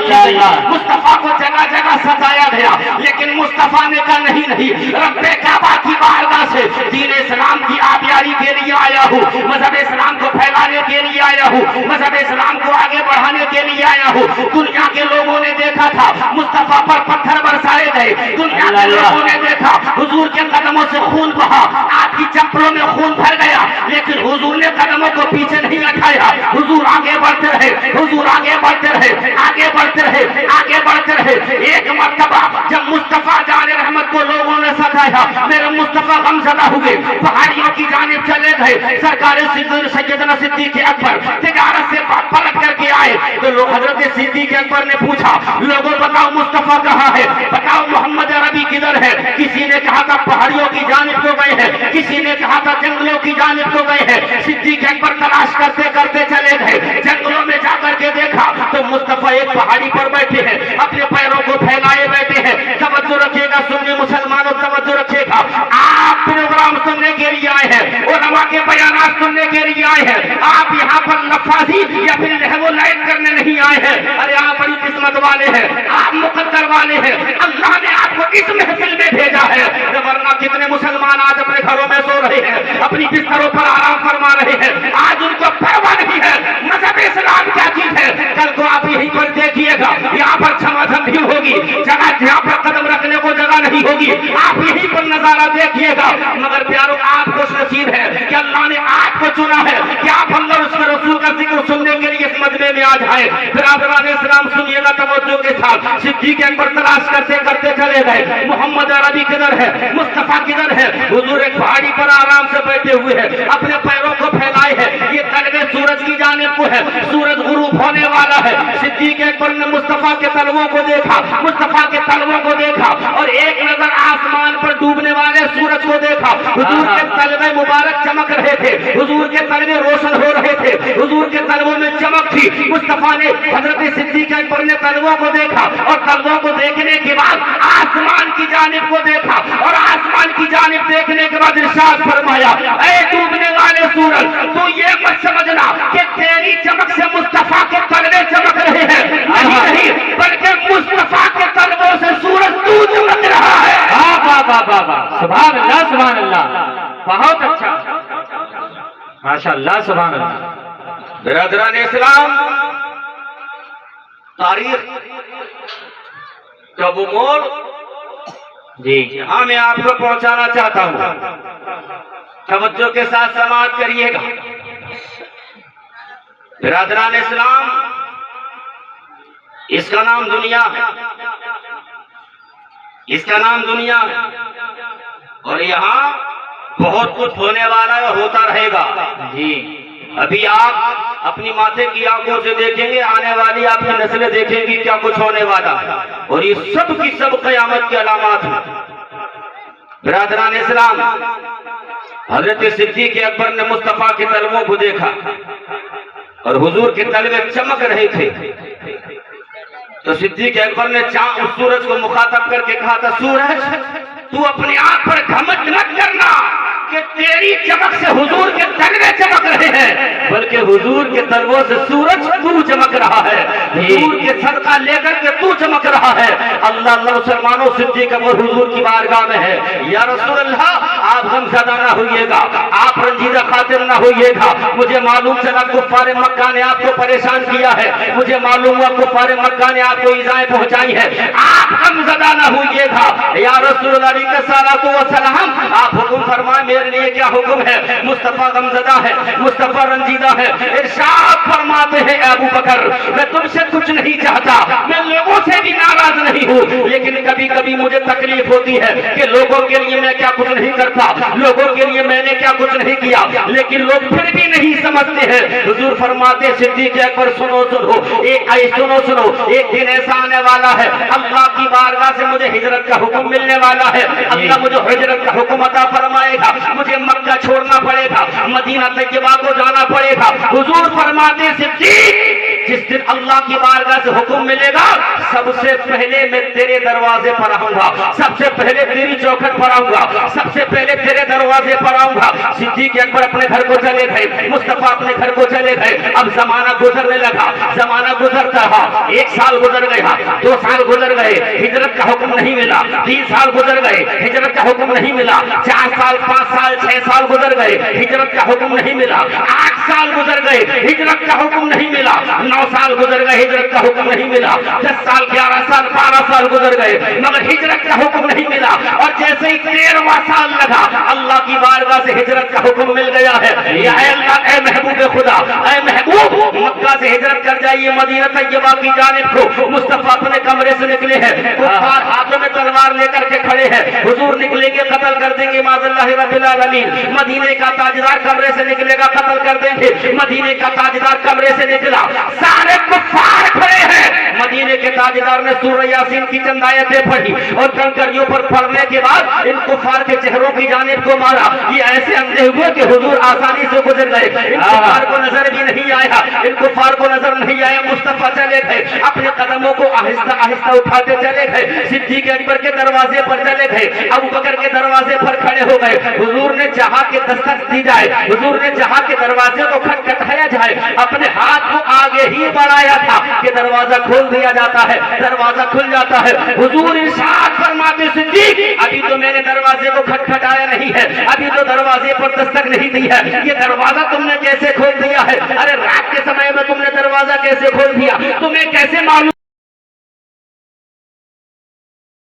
मुस्तफा को जगह जगह सजाया गया, लेकिन मुस्तफा ने कहा नहीं नहीं, रब्बे काबा की बारगाह से दीन इस्लाम की आबियारी के लिए आया हूँ, मजहब इस्लाम को फैलाने के लिए आया हूँ, मजहब इस्लाम को आगे बढ़ाने के लिए आया हूँ। दुनिया के लोगों ने देखा था मुस्तफा पर पत्थर बरसाए गए, दुनिया के लोगों ने देखा हुजूर के कदमों से खून बहा, आपकी चप्पलों में खून भर गया, लेकिन हुजूर ने कदमों को पीछे नहीं हटाया, हुजूर आगे बढ़ते रहे, हुजूर आगे बढ़ते रहे, आगे बढ़ते रहे, आगे बढ़ते रहे। एक मर्तबा जब मुस्तफा जाने रहमत को लोगों ने सताया, मेरे मुस्तफा गमज़दा हुए, पहाड़ियों की जानिब चले गए। सरकार सैयदना सिद्दीक़ अकबर तिजारत से पलट करके आए तो लोग हजरत सिद्दीक़ अकबर ने पूछा, लोगों बताओ मुस्तफा कहाँ है, बताओ मोहम्मद अरबी किधर है। किसी ने कहा था पहाड़ियों की जानिब को गए हैं, किसी ने कहा था जंगलों की जानिब को गए हैं। सिद्दीक़ अकबर तलाश करते करते चले गए, जंगलों में जाकर के देखा तो मुस्तफा एक पहाड़ी पर बैठे हैं, अपने पैरों को फैलाए बैठे हैं। तवज्जो रखिएगा सुन्नी मुसलमानों, तवज्जो रखिएगा, आप प्रोग्राम सुनने के लिए आए हैं, उलमा के बयानात सुनने के लिए आए हैं, आप यहाँ पर लफाजी या फिर वो लाइट करने नहीं आए हैं। अरे आप बड़ी किस्मत वाले हैं, आप मुकद्दर वाले हैं, अल्लाह ने आपको इस महफिल में भेजा है। वरना कितने मुसलमान आज अपने घरों में सो रहे हैं, अपनी बिस्तरों पर आराम फरमा रहे हैं, आज उनको परवाह नहीं है मजहब इस्लाम क्या चीज है। कल को आप यहीं पर देखिएगा, यहाँ पर झमाझम भी होगी, जगह जहाँ पर कदम रखने को जगह नहीं होगी, आप यहीं पर नजारा देखिएगा। मगर प्यारों आप खुश नसीब है कि अल्लाह ने आपको चुना है कि आप अल्लाह उसके रसूल का जिक्र सुनने के लिए इस मजमे में आ जाए। फिर आप इस्लाम सुनिएगा तवज्जो के साथ। सिद्दीक़ अकबर तलाश करते करते चले गए, मोहम्मद अरबी किधर है, मुस्तफा किधर है। हुजूर एक पहाड़ी पर आराम से बैठे हुए हैं, अपने पैरों को फैलाए हैं, ये तलवे सूरज की जानिब को है, सूरज गुरूब होने वाला है। सिद्दीक़ अकबर ने मुस्तफा के तलवों को देखा, मुस्तफा के तलवों को देखा और एक नजर आसमान पर डूबने वाले सूरज को देखा। हुजूर के तलवे मुबारक चमक रहे थे, हुजूर के तलवे रोशन हो रहे थे, हुजूर के तलवों में चमक थी। मुस्तफा ने हजरत सिद्दीक़ अकबर ने तलवों को देखा और तलवों को देखने के बाद आसमान की जानिब को देखा और आसमान की जानिब देखने के बाद इरशाद फरमाया, ऐ डूबने वाले सूरज, तू ये मत समझना कि तेरी चमक से मुस्तफा के तलवे चमक रहे हैं, नहीं नहीं, बल्कि मुस्तफा के तलवों से सूरज तू चमक रहा है। सुभान अल्लाह, सुभान अल्लाह, बहुत अच्छा, माशाअल्लाह, सुभान अल्लाह। बिरादरान इस्लाम, तारीख का वो मोड़ जी यहाँ मैं आपको पहुंचाना चाहता हूँ, तवज्जो के साथ समाअत करिएगा। बिरादरान इस्लाम, इसका नाम दुनिया है, इसका नाम दुनिया है और यहाँ बहुत कुछ होने वाला है, होता रहेगा। जी अभी आप अपनी माथे की आंखों से देखेंगे, आने वाली आपकी नस्लें देखेंगी क्या कुछ होने वाला, और ये सब की सब क़यामत की अलामत है। बिरादरान इस्लाम, हजरत सिद्दीक़ अकबर ने मुस्तफा के तलवों को देखा और हुजूर के तलवे चमक रहे थे, तो सिद्दीक़ अकबर ने सूरज को मुखातब करके कहा था, सूरज तू अपने आप पर घमंड मत करना कि तेरी चमक से हुजूर के तलवे चमक रहे हैं, बल्कि हुजूर के तलवों से सूरज तू चमक रहा है, हुजूर के सदका लेकर के तू चमक रहा है। अल्लाह अल्लाह मुसलमानों, सिद्दीक़ अकबर हुजूर की बारगाह में है, या रसूल अल्लाह आप गमज़दा ना होइएगा, आप रंजीदा खातिर ना होइएगा। मुझे मालूम चला कुफ़ार मक्का ने आपको परेशान किया है, मुझे मालूम हुआ कुफ़ार मक्का ने आपको ईज़ाएं पहुंचाई है, आप गमज़दा ना होइएगा। या रसूल अल्लाह सलातो व सलाम, आप हुक्म फरमाए, मेरे लिए क्या हुक्म है। मुस्तफा गमज़दा है, मुस्तफा रंजीदा है, इरशाद फरमाते हैं, अबू बकर मैं तुमसे कुछ नहीं चाहता, मैं लोगों से भी नाराज नहीं हूँ, लेकिन कभी कभी मुझे तकलीफ होती है कि लोगों के लिए मैं क्या कुछ नहीं करता, लोगों के लिए मैंने क्या कुछ नहीं किया, लेकिन लोग फिर भी नहीं समझते हैं। हुजूर फरमाते, सिद्दीक़ अकबर सुनो सुनो, सुनो सुनो, एक दिन ऐसा आने वाला है, अल्लाह की बारगाह से मुझे हिजरत का हुक्म मिलने वाला है, अल्लाह मुझे हिजरत का हुक्म अता फरमाएगा, मुझे मक्का छोड़ना पड़ेगा, मदीना तैयबा को जाना पड़ेगा। हुजूर फरमाते, सिद्दीक़ जिस दिन अल्लाह की बारगाह से हुक्म मिलेगा, सबसे पहले मैं तेरे दरवाजे पर आऊंगा, सबसे पहले तेरी चौखट पर आऊंगा, सबसे पहले तेरे दरवाजे पर आऊंगा। सिद्दीक अकबर अपने घर को चले गए, मुस्तफा अपने घर को चले गए। अब जमाना गुजरने लगा, जमाना गुजरता रहा। 1 साल गुजर गया, 2 साल गुजर गए, हिजरत का हुक्म नहीं मिला। 3 साल गुजर गए, हिजरत का हुक्म नहीं मिला। 4 साल, 5 साल, 6 साल गुजर गए, हिजरत का हुक्म नहीं मिला। 8 साल गुजर गए, हिजरत का हुक्म नहीं मिला। 9 साल गुजर गए, हिजरत का हुक्म नहीं मिला। 10 साल, 11 साल, 12 साल गुजर गए, मगर हिजरत का हुक्म नहीं मिला। और जैसे ही 13वां साल लगा, अल्लाह की बारगाह से हिजरत का हुक्म मिल गया है। या अल्लाह, ए महबूब खुदा, ए महबूब, मक्का से हिजरत कर जाइए मदीना तैयबा की जानिब को। मुस्तफा अपने कमरे से निकले हैं, कुफ्फार हाथों में तलवार लेकर के खड़े हैं। हुजूर निकलेंगे, कत्ल कर देंगे माज़अल्लाह रब्बिल आलमीन। मदीने का ताजदार कमरे से निकलेगा, कत्ल कर देंगे। मदीने का ताजदार कमरे से निकला, सारे कुफ्फार खड़े हैं। मदीने के ताजदार ने सूरह यासीन की चंद आयतें पढ़ी और कंकरियों पर पढ़ने के बाद इन कुफ्फार के चेहरों की जानिब को मारा। ये ऐसे अंधे हुए कि हुजूर आसानी से गुजर गए, इन कुफ्फार को नजर भी नहीं आया, इन कुफ्फार को नजर नहीं आया। मुस्तफा चले गए, अपने कदमों को आहिस्ता आहिस्ता उठाते चले गए। सिद्दीक अकबर के दरवाजे पर चले गए, अबू बकर के दरवाजे पर खड़े हो गए। हुजूर ने चाहा कि दस्तक दी जाए, हुजूर ने चाहा कि दरवाजे को खटखटाया जाए। अपने हाथ को आगे ही बढ़ाया था कि दरवाजा खोल दिया जाता है, दरवाजा खुल जाता है। हुजूर इरशाद फरमाते, सिद्दीक अभी तो मैंने दरवाजे को खटखटाया नहीं है, अभी तो दरवाजे पर दस्तक नहीं दी है, ये दरवाजा तुमने कैसे खोल दिया है? अरे रात के समय में तुमने दरवाजा कैसे खोल दिया? तुम्हें कैसे मालूम